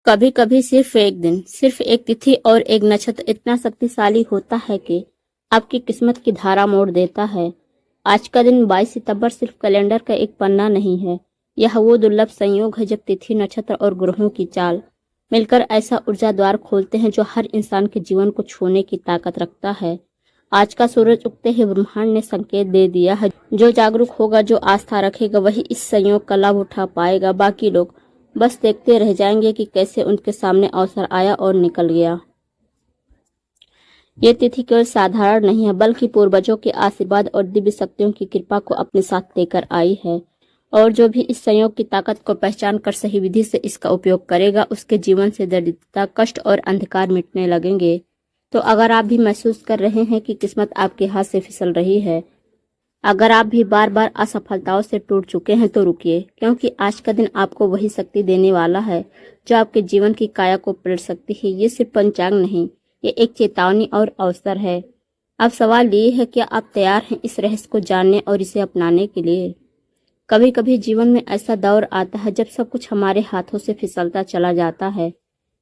कभी कभी सिर्फ एक दिन, सिर्फ एक तिथि और एक नक्षत्र इतना शक्तिशाली होता है कि आपकी किस्मत की धारा मोड़ देता है। आज का दिन 22 सितंबर सिर्फ कैलेंडर का एक पन्ना नहीं है। यह वो दुर्लभ संयोग है जब तिथि, नक्षत्र और ग्रहों की चाल मिलकर ऐसा ऊर्जा द्वार खोलते हैं जो हर इंसान के जीवन को छूने की ताकत रखता है। आज का सूरज उगते ही ब्रह्मांड ने संकेत दे दिया है, जो जागरूक होगा, जो आस्था रखेगा, वही इस संयोग का लाभ उठा पाएगा। बाकी लोग बस देखते रह जाएंगे कि कैसे उनके सामने अवसर आया और निकल गया। ये तिथि केवल साधारण नहीं है, बल्कि पूर्वजों के आशीर्वाद और दिव्य शक्तियों की कृपा को अपने साथ लेकर आई है। और जो भी इस संयोग की ताकत को पहचान कर सही विधि से इसका उपयोग करेगा, उसके जीवन से दरिद्रता, कष्ट और अंधकार मिटने लगेंगे। तो अगर आप भी महसूस कर रहे हैं कि किस्मत आपके हाथ से फिसल रही है, अगर आप भी बार बार असफलताओं से टूट चुके हैं, तो रुकिए, क्योंकि आज का दिन आपको वही शक्ति देने वाला है जो आपके जीवन की काया को पलट सकती है। ये सिर्फ पंचांग नहीं, ये एक चेतावनी और अवसर है। अब सवाल ये है, क्या आप तैयार हैं इस रहस्य को जानने और इसे अपनाने के लिए? कभी कभी जीवन में ऐसा दौर आता है जब सब कुछ हमारे हाथों से फिसलता चला जाता है।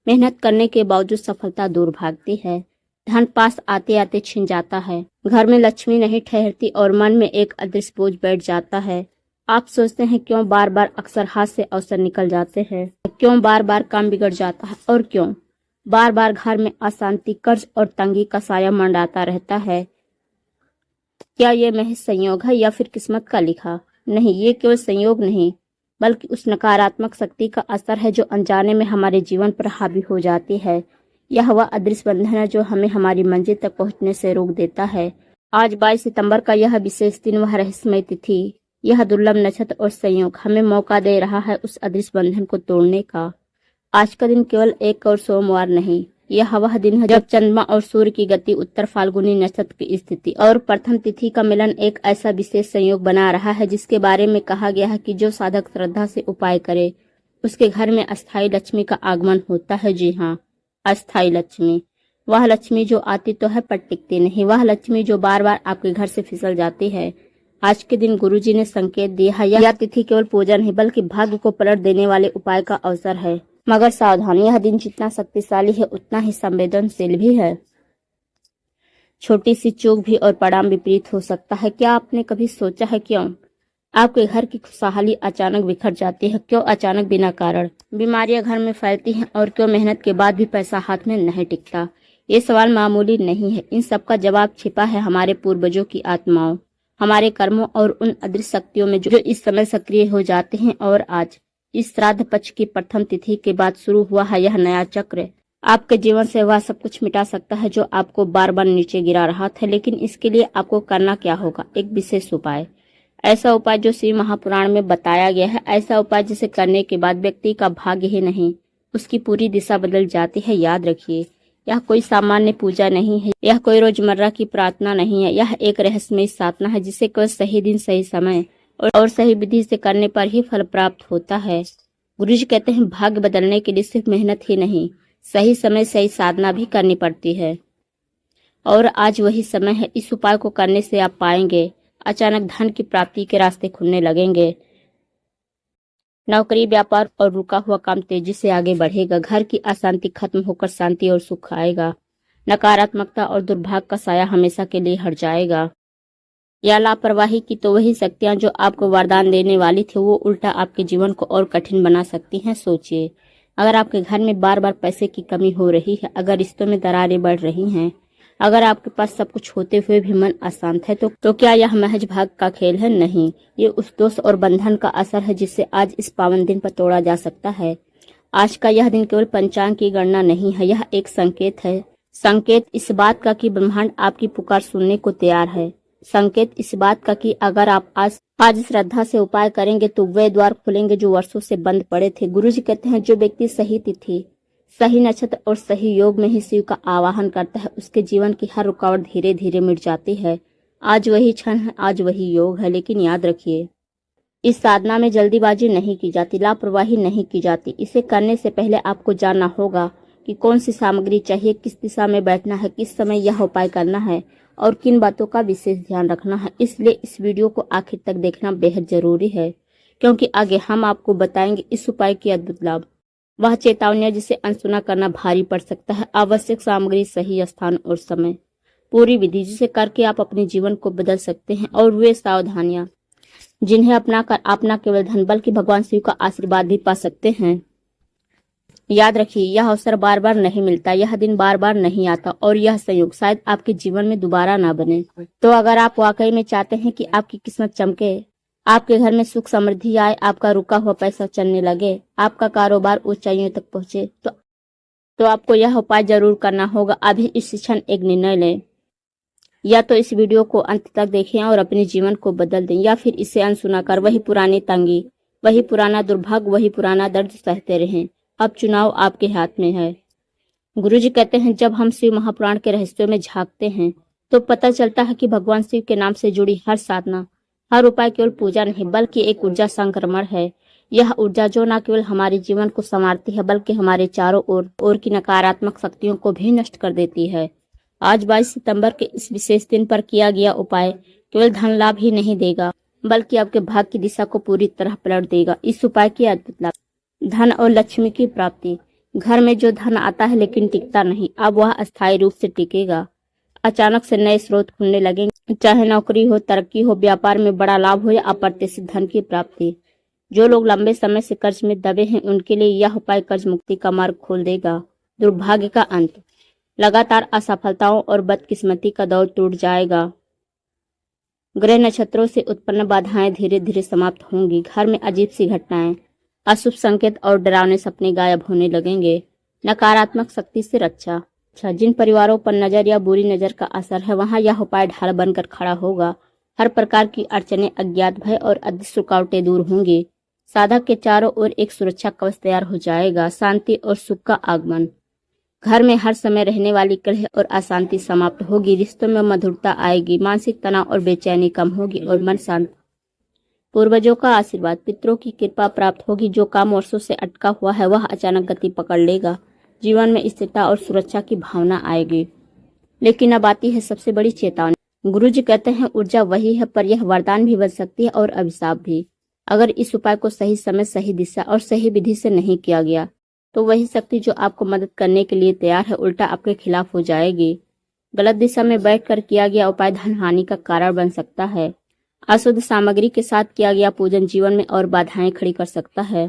मेहनत करने के बावजूद सफलता दूर भागती है, धन पास आते आते छिन जाता है, घर में लक्ष्मी नहीं ठहरती और मन में एक अदृश्य बोझ बैठ जाता है। आप सोचते हैं, क्यों बार बार अक्सर हाथ से अवसर निकल जाते हैं, क्यों बार बार काम बिगड़ जाता है, और क्यों बार बार घर में अशांति, कर्ज और तंगी का साया मंडराता रहता है। क्या ये महज संयोग है या फिर किस्मत का लिखा? नहीं, ये केवल संयोग नहीं, बल्कि उस नकारात्मक शक्ति का असर है जो अनजाने में हमारे जीवन पर हावी हो जाती है। यह वह अदृश्य बंधन है जो हमें हमारी मंजिल तक पहुंचने से रोक देता है। आज 22 सितंबर का यह विशेष दिन, वह रहस्यमय तिथि, यह दुर्लभ नक्षत्र और संयोग हमें मौका दे रहा है उस अदृश्य बंधन को तोड़ने का। आज का दिन केवल एक और सोमवार नहीं, यह वह दिन है जब चंद्रमा और सूर्य की गति, उत्तर फाल्गुनी नक्षत्र की स्थिति और प्रथम तिथि का मिलन एक ऐसा विशेष संयोग बना रहा है जिसके बारे में कहा गया है कि जो साधक श्रद्धा से उपाय करे, उसके घर में अस्थायी लक्ष्मी का आगमन होता है। जी हाँ, अस्थायी लक्ष्मी, वह लक्ष्मी जो आती तो है पर टिकती नहीं, वह लक्ष्मी जो बार बार आपके घर से फिसल जाती है। आज के दिन गुरुजी ने संकेत दिया है, यह तिथि केवल पूजा नहीं बल्कि भाग्य को पलट देने वाले उपाय का अवसर है। मगर सावधान, यह दिन जितना शक्तिशाली है उतना ही संवेदनशील भी है। छोटी सी चूक भी और परिणाम विपरीत हो सकता है। क्या आपने कभी सोचा है, क्यों आपके घर की खुशहाली अचानक बिखर जाती है? क्यों अचानक बिना कारण बीमारियां घर में फैलती हैं? और क्यों मेहनत के बाद भी पैसा हाथ में नहीं टिकता? ये सवाल मामूली नहीं है, इन सब का जवाब छिपा है हमारे पूर्वजों की आत्माओं, हमारे कर्मों और उन अदृश्य शक्तियों में जो इस समय सक्रिय हो जाते हैं। और आज इस श्राद्ध पक्ष की प्रथम तिथि के बाद शुरू हुआ है यह नया चक्र आपके जीवन से वह सब कुछ मिटा सकता है जो आपको बार बार नीचे गिरा रहा था। लेकिन इसके लिए आपको करना क्या होगा? एक विशेष उपाय, ऐसा उपाय जो श्री महापुराण में बताया गया है, ऐसा उपाय जिसे करने के बाद व्यक्ति का भाग्य ही नहीं, उसकी पूरी दिशा बदल जाती है। याद रखिए, यह कोई सामान्य पूजा नहीं है, यह कोई रोजमर्रा की प्रार्थना नहीं है, यह एक रहस्यमय साधना है जिसे केवल सही दिन, सही समय और सही विधि से करने पर ही फल प्राप्त होता है। गुरुजी कहते हैं, भाग्य बदलने के लिए सिर्फ मेहनत ही नहीं, सही समय सही साधना भी करनी पड़ती है। और आज वही समय है। इस उपाय को करने से आप पाएंगे अचानक धन की प्राप्ति के रास्ते खुलने लगेंगे। नौकरी, व्यापार और रुका हुआ काम तेजी से आगे बढ़ेगा। घर की अशांति खत्म होकर शांति और सुख आएगा। नकारात्मकता और दुर्भाग्य का साया हमेशा के लिए हट जाएगा। या लापरवाही की तो वही शक्तियां जो आपको वरदान देने वाली थी, वो उल्टा आपके जीवन को और कठिन बना सकती हैं। सोचिए, अगर आपके घर में बार बार पैसे की कमी हो रही है, अगर रिश्तों में दरारें बढ़ रही हैं, अगर आपके पास सब कुछ होते हुए भी मन अशांत है, तो क्या यह महज भाग्य का खेल है? नहीं, ये उस दोष और बंधन का असर है जिससे आज इस पावन दिन पर तोड़ा जा सकता है। आज का यह दिन केवल पंचांग की गणना नहीं है, यह एक संकेत है। संकेत इस बात का कि ब्रह्मांड आपकी पुकार सुनने को तैयार है। संकेत इस बात का कि अगर आप आज श्रद्धा से उपाय करेंगे तो वे द्वार खुलेंगे जो वर्षों से बंद पड़े थे। गुरुजी कहते हैं, जो व्यक्ति सही तिथि, सही नक्षत्र और सही योग में ही शिव का आवाहन करता है, उसके जीवन की हर रुकावट धीरे धीरे मिट जाती है। आज वही क्षण है, आज वही योग है। लेकिन याद रखिए, इस साधना में जल्दीबाजी नहीं की जाती, लापरवाही नहीं की जाती। इसे करने से पहले आपको जानना होगा कि कौन सी सामग्री चाहिए, किस दिशा में बैठना है, किस समय यह उपाय करना है और किन बातों का विशेष ध्यान रखना है। इसलिए इस वीडियो को आखिर तक देखना बेहद जरूरी है, क्योंकि आगे हम आपको बताएंगे इस उपाय के अद्भुत लाभ। वह चेतावनी जिसे अनसुना करना भारी पड़ सकता है। आवश्यक सामग्री, सही स्थान और समय, पूरी विधि जिसे करके आप अपने जीवन को बदल सकते हैं। और वे सावधानियां जिन्हें अपनाकर आप न केवल धन बल्कि भगवान शिव का आशीर्वाद भी पा सकते हैं। याद रखिए, यह अवसर बार बार नहीं मिलता, यह दिन बार बार नहीं आता और यह संयोग शायद आपके जीवन में दोबारा ना बने। तो अगर आप वाकई में चाहते हैं कि आपकी किस्मत चमके, आपके घर में सुख समृद्धि आए, आपका रुका हुआ पैसा चलने लगे, आपका कारोबार ऊंचाइयों तक पहुंचे, तो आपको यह उपाय जरूर करना होगा। अभी इस क्षण एक निर्णय लें। या तो इस वीडियो को अंत तक देखें और अपने जीवन को बदल दें, या फिर इसे अनसुना कर वही पुरानी तंगी, वही पुराना दुर्भाग्य, वही पुराना दर्द सहते रहें। अब चुनाव आपके हाथ में है। गुरुजी कहते हैं, जब हम शिव महापुराण के रहस्यों में झांकते हैं तो पता चलता है कि भगवान शिव के नाम से जुड़ी हर साधना, हर उपाय केवल पूजा नहीं बल्कि एक ऊर्जा संक्रमण है। यह ऊर्जा जो न केवल हमारे जीवन को संवारती है बल्कि हमारे चारों ओर की नकारात्मक शक्तियों को भी नष्ट कर देती है। आज 22 सितंबर के इस विशेष दिन पर किया गया उपाय केवल धन लाभ ही नहीं देगा बल्कि आपके भाग्य की दिशा को पूरी तरह पलट देगा। इस उपाय की अद्भुत लाभ, धन और लक्ष्मी की प्राप्ति। घर में जो धन आता है लेकिन टिकता नहीं, अब वह अस्थायी रूप से टिकेगा। अचानक से नए स्रोत खुलने लगेंगे, चाहे नौकरी हो, तरक्की हो, व्यापार में बड़ा लाभ हो या अप्रत्याशित धन की प्राप्ति। जो लोग लंबे समय से कर्ज में दबे हैं उनके लिए यह उपाय कर्ज मुक्ति का मार्ग खोल देगा। दुर्भाग्य का अंत, लगातार असफलताओं और बदकिस्मती का दौर टूट जाएगा। ग्रह नक्षत्रों से उत्पन्न बाधाएं धीरे धीरे समाप्त होंगी। घर में अजीब सी घटनाएं, अशुभ संकेत और डरावने सपने गायब होने लगेंगे। नकारात्मक शक्ति से रक्षा। जिन परिवारों पर नजर या बुरी नजर का असर है वहां यह उपाय ढाल बनकर खड़ा होगा। हर प्रकार की अड़चनें, अज्ञात भय और अदृश्य रुकावटें दूर होंगी। साधक के चारों ओर एक सुरक्षा कवच तैयार हो जाएगा। शांति और सुख का आगमन। घर में हर समय रहने वाली कलह और अशांति समाप्त होगी। रिश्तों में मधुरता आएगी। मानसिक तनाव और बेचैनी कम होगी और मन शांत। पूर्वजों का आशीर्वाद, पितरों की कृपा प्राप्त होगी। जो काम वर्षों से अटका हुआ है वह अचानक गति पकड़ लेगा। जीवन में स्थिरता और सुरक्षा की भावना आएगी। लेकिन अब आती है सबसे बड़ी चेतावनी। गुरुजी कहते हैं, ऊर्जा वही है पर यह वरदान भी बन सकती है और अभिशाप भी। अगर इस उपाय को सही समय, सही दिशा और सही विधि से नहीं किया गया तो वही शक्ति जो आपको मदद करने के लिए तैयार है उल्टा आपके खिलाफ हो जाएगी। गलत दिशा में बैठकर किया गया उपाय धन हानि का कारण बन सकता है। अशुद्ध सामग्री के साथ किया गया पूजन जीवन में और बाधाएं खड़ी कर सकता है।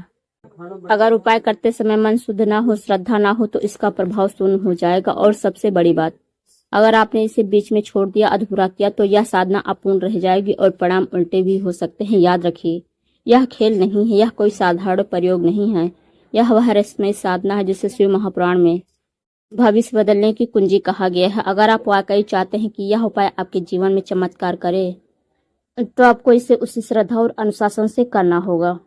अगर उपाय करते समय मन शुद्ध ना हो, श्रद्धा ना हो तो इसका प्रभाव शून्य हो जाएगा। और सबसे बड़ी बात, अगर आपने इसे बीच में छोड़ दिया, अधूरा किया तो यह साधना अपूर्ण रह जाएगी और परिणाम उल्टे भी हो सकते हैं। याद रखिए, यह खेल नहीं है, यह कोई साधारण प्रयोग नहीं है। यह वह रहस्यमय साधना है जिसे शिव महापुराण में भविष्य बदलने की कुंजी कहा गया है। अगर आप वाकई चाहते हैं कि यह उपाय आपके जीवन में चमत्कार करे तो आपको इसे उसी श्रद्धा और अनुशासन से करना होगा।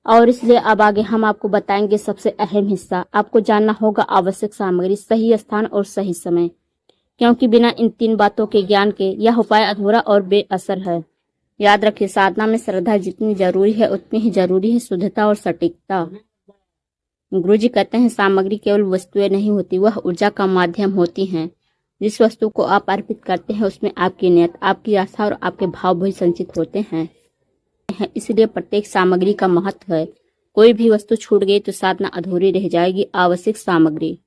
और इसलिए अब आगे हम आपको बताएंगे सबसे अहम हिस्सा। आपको जानना होगा आवश्यक सामग्री, सही स्थान और सही समय, क्योंकि बिना इन 3 बातों के ज्ञान के यह उपाय अधूरा और बेअसर है। याद रखिए, साधना में श्रद्धा जितनी जरूरी है उतनी ही जरूरी है शुद्धता और सटीकता। गुरुजी कहते हैं, सामग्री केवल वस्तुएं नहीं होती, वह ऊर्जा का माध्यम होती हैं। जिस वस्तु को आप अर्पित करते हैं उसमें आपकी नियत, आपकी आस्था और आपके भाव भी संचित होते हैं। इसलिए प्रत्येक सामग्री का महत्व है। कोई भी वस्तु छूट गई तो साधना अधूरी रह जाएगी। आवश्यक सामग्री,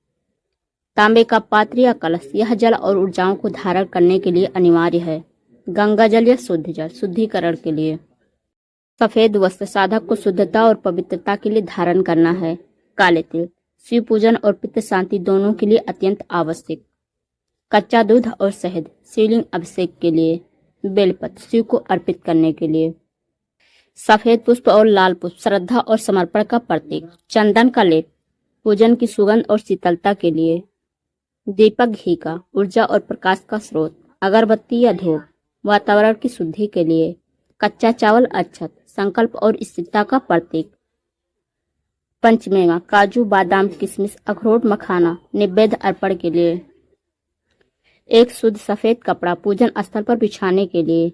तांबे का पात्र या कलश, यह जल और ऊर्जाओं को धारण करने के लिए अनिवार्य है। गंगा जल या शुद्ध जल, शुद्धिकरण के लिए। सफेद वस्त्र, साधक को शुद्धता और पवित्रता के लिए धारण करना है। काले तिल, शिव पूजन और पित्त शांति दोनों के लिए अत्यंत आवश्यक। कच्चा दूध और शहद, शिवलिंग अभिषेक के लिए। बेलपत्र, शिव को अर्पित करने के लिए। सफेद पुष्प और लाल पुष्प, श्रद्धा और समर्पण का प्रतीक। चंदन का लेप, पूजन की सुगंध और शीतलता के लिए। दीपक, घी का, ऊर्जा और प्रकाश का स्रोत। अगरबत्ती या धूप, वातावरण की शुद्धि के लिए। कच्चा चावल, अक्षत, संकल्प और स्थिरता का प्रतीक। पंचमेवा, काजू, बादाम, किशमिश, अखरोट, मखाना, नैवेद्य अर्पण के लिए। एक शुद्ध सफेद कपड़ा, पूजन स्थल पर बिछाने के लिए।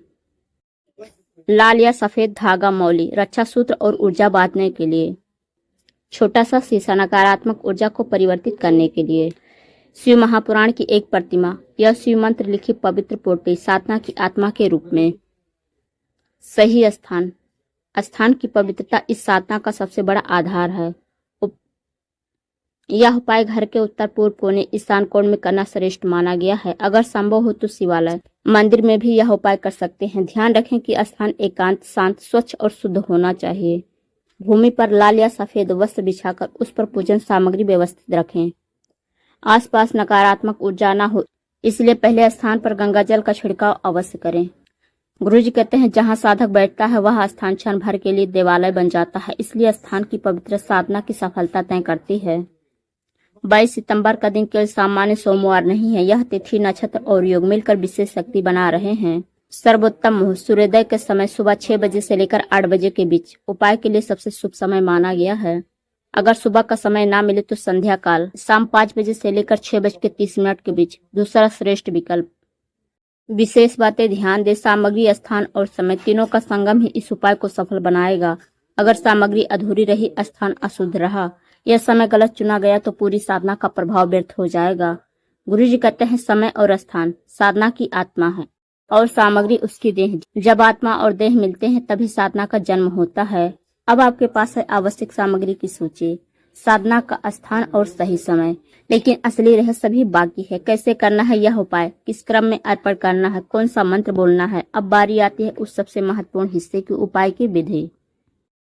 लाल या सफेद धागा, मौली, रक्षा सूत्र और ऊर्जा बांधने के लिए। छोटा सा शीशा, नकारात्मक ऊर्जा को परिवर्तित करने के लिए। शिव महापुराण की एक प्रतिमा, यह शिव मंत्र लिखी पवित्र पोटली, साधना की आत्मा के रूप में। सही स्थान, स्थान की पवित्रता इस साधना का सबसे बड़ा आधार है। यह उपाय घर के उत्तर पूर्व कोने ईशान कोण में करना श्रेष्ठ माना गया है। अगर संभव हो तो शिवालय, मंदिर में भी यह उपाय कर सकते हैं। ध्यान रखें कि स्थान एकांत, शांत, स्वच्छ और शुद्ध होना चाहिए। भूमि पर लाल या सफेद वस्त्र बिछाकर उस पर पूजन सामग्री व्यवस्थित रखें। आसपास नकारात्मक ऊर्जा न हो, इसलिए पहले स्थान पर गंगा जल का छिड़काव अवश्य करें। गुरुजी कहते हैं जहां साधक बैठता है वह स्थान क्षण भर के लिए देवालय बन जाता है, इसलिए स्थान की पवित्र साधना की सफलता तय करती है। 22 सितंबर का दिन केवल सामान्य सोमवार नहीं है, यह तिथि, नक्षत्र और योग मिलकर विशेष शक्ति बना रहे हैं। सर्वोत्तम मुहूर्त सूर्योदय के समय सुबह 6 बजे से लेकर 8 बजे के बीच उपाय के लिए सबसे शुभ समय माना गया है। अगर सुबह का समय ना मिले तो संध्या काल शाम 5 बजे से लेकर 6:30 के बीच दूसरा श्रेष्ठ विकल्प। विशेष बातें ध्यान दें, सामग्री, स्थान और समय तीनों का संगम ही इस उपाय को सफल बनाएगा। अगर सामग्री अधूरी रही, स्थान अशुद्ध रहा, यह समय गलत चुना गया तो पूरी साधना का प्रभाव व्यर्थ हो जाएगा। गुरुजी कहते हैं समय और स्थान साधना की आत्मा है और सामग्री उसकी देह। जब आत्मा और देह मिलते हैं तभी साधना का जन्म होता है। अब आपके पास है आवश्यक सामग्री की सूची, साधना का स्थान और सही समय, लेकिन असली रहस्य भी बाकी है। कैसे करना है यह उपाय, किस क्रम में अर्पण करना है, कौन सा मंत्र बोलना है। अब बारी आती है उस सबसे महत्वपूर्ण हिस्से की, उपाय की विधि।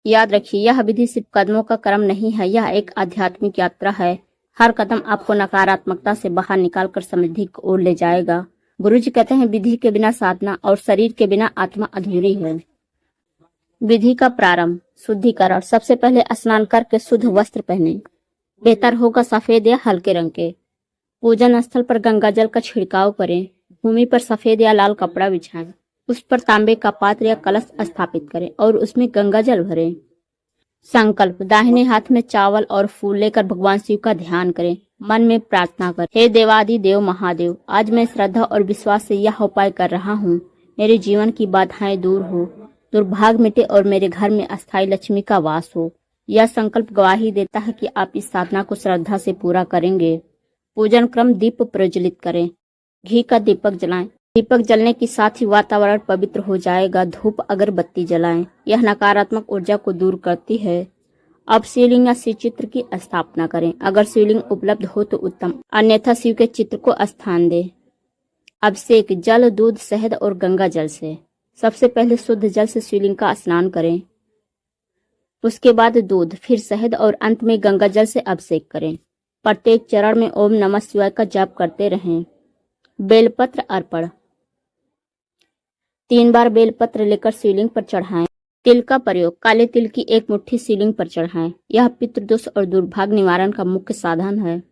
याद रखिए, यह विधि सिर्फ कदमों का क्रम नहीं है, यह एक आध्यात्मिक यात्रा है। हर कदम आपको नकारात्मकता से बाहर निकालकर समृद्धि की ओर ले जाएगा। गुरुजी कहते हैं विधि के बिना साधना और शरीर के बिना आत्मा अधूरी है। विधि का प्रारंभ, शुद्धिकरण। सबसे पहले स्नान करके शुद्ध वस्त्र पहने, बेहतर होगा सफेद या हल्के रंग के। पूजन स्थल पर गंगा जल का छिड़काव करें। भूमि पर सफेद या लाल कपड़ा बिछाएं, उस पर तांबे का पात्र या कलश स्थापित करें और उसमें गंगा जल भरें। संकल्प, दाहिने हाथ में चावल और फूल लेकर भगवान शिव का ध्यान करें। मन में प्रार्थना करें, हे देवादि देव महादेव, आज मैं श्रद्धा और विश्वास से यह उपाय कर रहा हूँ। मेरे जीवन की बाधाएं दूर हो, दुर्भाग्य मिटे और मेरे घर में अस्थायी लक्ष्मी का वास हो। यह संकल्प गवाही देता है कि आप इस साधना को श्रद्धा से पूरा करेंगे। पूजन क्रम, दीप प्रज्वलित करें, घी का दीपक जलाएं। दीपक जलने के साथ ही वातावरण पवित्र हो जाएगा। धूप अगरबत्ती जलाएं, यह नकारात्मक ऊर्जा को दूर करती है। अब शिवलिंग या शिव चित्र की स्थापना करें। अगर शिवलिंग उपलब्ध हो तो उत्तम, अन्यथा शिव के चित्र को स्थान दें। अभिषेक, जल, दूध, शहद और गंगा जल से। सबसे पहले शुद्ध जल से शिवलिंग का स्नान करें, उसके बाद दूध, फिर शहद और अंत में गंगा जल से अभिषेक करें। प्रत्येक चरण में ओम नमः शिवाय का जाप करते रहें। बेलपत्र अर्पण, 3 बार बेलपत्र लेकर शिवलिंग पर चढ़ाएं। तिल का प्रयोग, काले तिल की 1 मुट्ठी शिवलिंग पर चढ़ाएं। यह पितृदोष और दुर्भाग्य निवारण का मुख्य साधन है।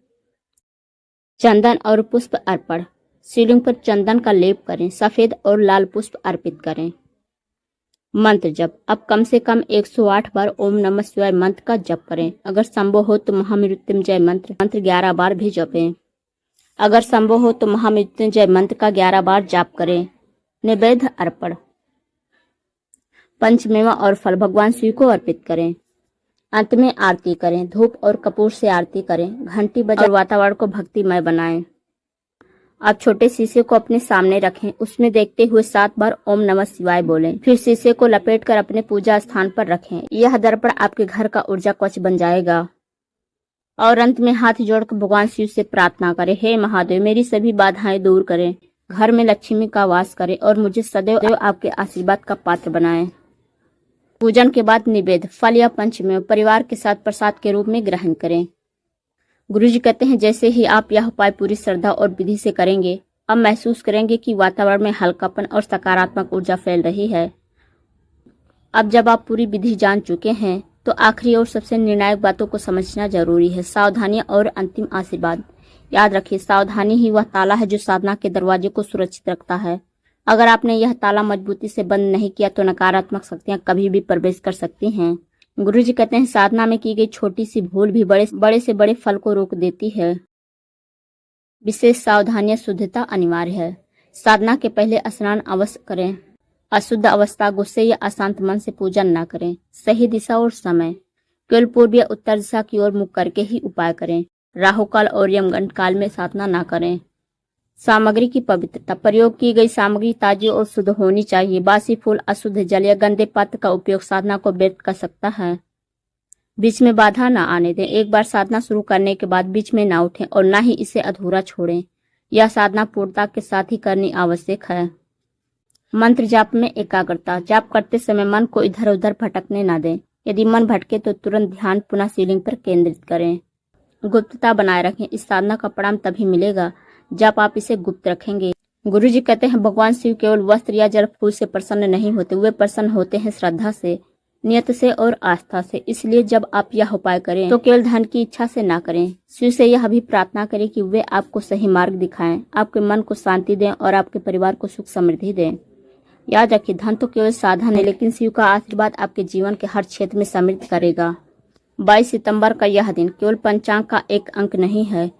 चंदन और पुष्प अर्पण, शिवलिंग पर चंदन का लेप करें, सफेद और लाल पुष्प अर्पित करें। मंत्र जप, अब कम से कम 108 बार ओम नमः शिवाय मंत्र का जप करें। अगर संभव हो तो महामृत्युंजय मंत्र 11 बार भी जपें। अगर संभव हो तो महामृत्युंजय मंत्र का 11 बार जाप करें। नैवेद्य अर्पण, पंचमेवा और फल भगवान शिव को अर्पित करें। अंत में आरती करें, धूप और कपूर से आरती करें, घंटी बजाएं और वातावरण को भक्तिमय बनाएं। अब छोटे शीशे को अपने सामने रखें, उसमें देखते हुए 7 बार ओम नमः शिवाय बोलें। फिर शीशे को लपेटकर अपने पूजा स्थान पर रखें। यह दर्पण आपके घर का ऊर्जा कवच बन जाएगा। और अंत में हाथ जोड़कर भगवान शिव से प्रार्थना करें, हे महादेव, मेरी सभी बाधाएं दूर करें, घर में लक्ष्मी का वास करें और मुझे सदैव आपके आशीर्वाद का पात्र बनाएं। पूजन के बाद निवेद्य, फल या पंचमेव परिवार के साथ प्रसाद के रूप में ग्रहण करें। गुरुजी कहते हैं जैसे ही आप यह उपाय पूरी श्रद्धा और विधि से करेंगे, अब महसूस करेंगे कि वातावरण में हल्कापन और सकारात्मक ऊर्जा फैल रही है। अब जब आप पूरी विधि जान चुके हैं तो आखिरी और सबसे निर्णायक बातों को समझना जरूरी है, सावधानी और अंतिम आशीर्वाद। याद रखिए, सावधानी ही वह ताला है जो साधना के दरवाजे को सुरक्षित रखता है। अगर आपने यह ताला मजबूती से बंद नहीं किया तो नकारात्मक शक्तियां कभी भी प्रवेश कर सकती हैं। गुरुजी कहते हैं साधना में की गई छोटी सी भूल भी बड़े से बड़े फल को रोक देती है। विशेष सावधानियां, शुद्धता अनिवार्य है। साधना के पहले स्नान अवश्य करें। अशुद्ध अवस्था, गुस्से या अशांत मन से पूजन न करें। सही दिशा और समय, केवल पूर्व या उत्तर दिशा की ओर मुख करके ही उपाय करें। राहु काल और यमगंड काल में साधना न करें। सामग्री की पवित्रता, प्रयोग की गई सामग्री ताजी और शुद्ध होनी चाहिए। बासी फूल, अशुद्ध जल या गंदे पात्र का उपयोग साधना को व्यर्थ कर सकता है। बीच में बाधा ना आने दें। एक बार साधना शुरू करने के बाद बीच में ना उठें और ना ही इसे अधूरा छोड़ें। यह साधना पूर्णता के साथ ही करनी आवश्यक है। मंत्र जाप में एकाग्रता। जाप करते समय मन को इधर उधर भटकने ना दें। यदि मन भटके तो तुरंत ध्यान पुनः शिवलिंग पर केंद्रित करें। गुप्तता बनाए रखें। इस साधना का परिणाम तभी मिलेगा जब आप इसे गुप्त रखेंगे। गुरु जी कहते हैं, भगवान शिव केवल वस्त्र या जल फूल से प्रसन्न नहीं होते, वे प्रसन्न होते हैं श्रद्धा से, नियत से और आस्था से। इसलिए जब आप यह उपाय करें तो केवल धन की इच्छा से ना करें। शिव से यह भी प्रार्थना करें कि वे आपको सही मार्ग दिखाएं, आपके मन को शांति दें और आपके परिवार को सुख समृद्धि दें। याद रखिए, धन तो केवल साधन है, लेकिन शिव का आशीर्वाद आपके जीवन के हर क्षेत्र में समृद्ध करेगा। 22 सितंबर का यह दिन केवल पंचांग का एक अंक नहीं है।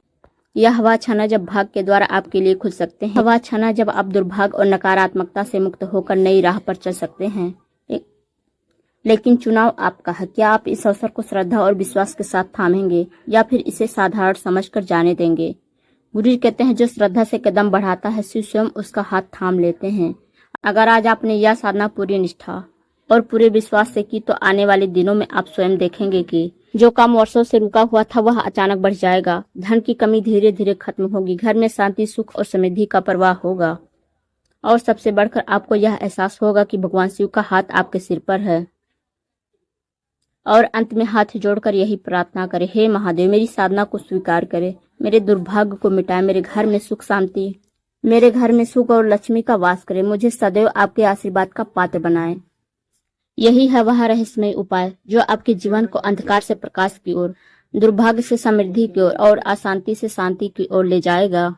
यह हवा छाना जब भाग्य के द्वारा आपके लिए खुल सकते हैं। हवा छाना जब आप दुर्भाग्य और नकारात्मकता से मुक्त होकर नई राह पर चल सकते हैं। लेकिन चुनाव आपका है। क्या आप इस अवसर को श्रद्धा और विश्वास के साथ थामेंगे या फिर इसे साधारण समझकर जाने देंगे? गुरु जी कहते हैं, जो श्रद्धा से कदम बढ़ाता है, शिव स्वयं उसका हाथ थाम लेते हैं। अगर आज आपने यह साधना पूरी निष्ठा और पूरे विश्वास से की तो आने वाले दिनों में आप स्वयं देखेंगे कि जो काम वर्षों से रुका हुआ था वह अचानक बढ़ जाएगा। धन की कमी धीरे धीरे खत्म होगी। घर में शांति, सुख और समृद्धि का प्रवाह होगा। और सबसे बढ़कर आपको यह एहसास होगा कि भगवान शिव का हाथ आपके सिर पर है। और अंत में हाथ जोड़कर यही प्रार्थना करें, हे महादेव, मेरी साधना को स्वीकार करें, मेरे दुर्भाग्य को मिटाएं, मेरे घर में सुख शांति, मेरे घर में सुख और लक्ष्मी का वास करें, मुझे सदैव आपके आशीर्वाद का पात्र बनाएं। यही है वह रहस्यमय उपाय जो आपके जीवन को अंधकार से प्रकाश की ओर, दुर्भाग्य से समृद्धि की ओर और अशांति से शांति की ओर ले जाएगा।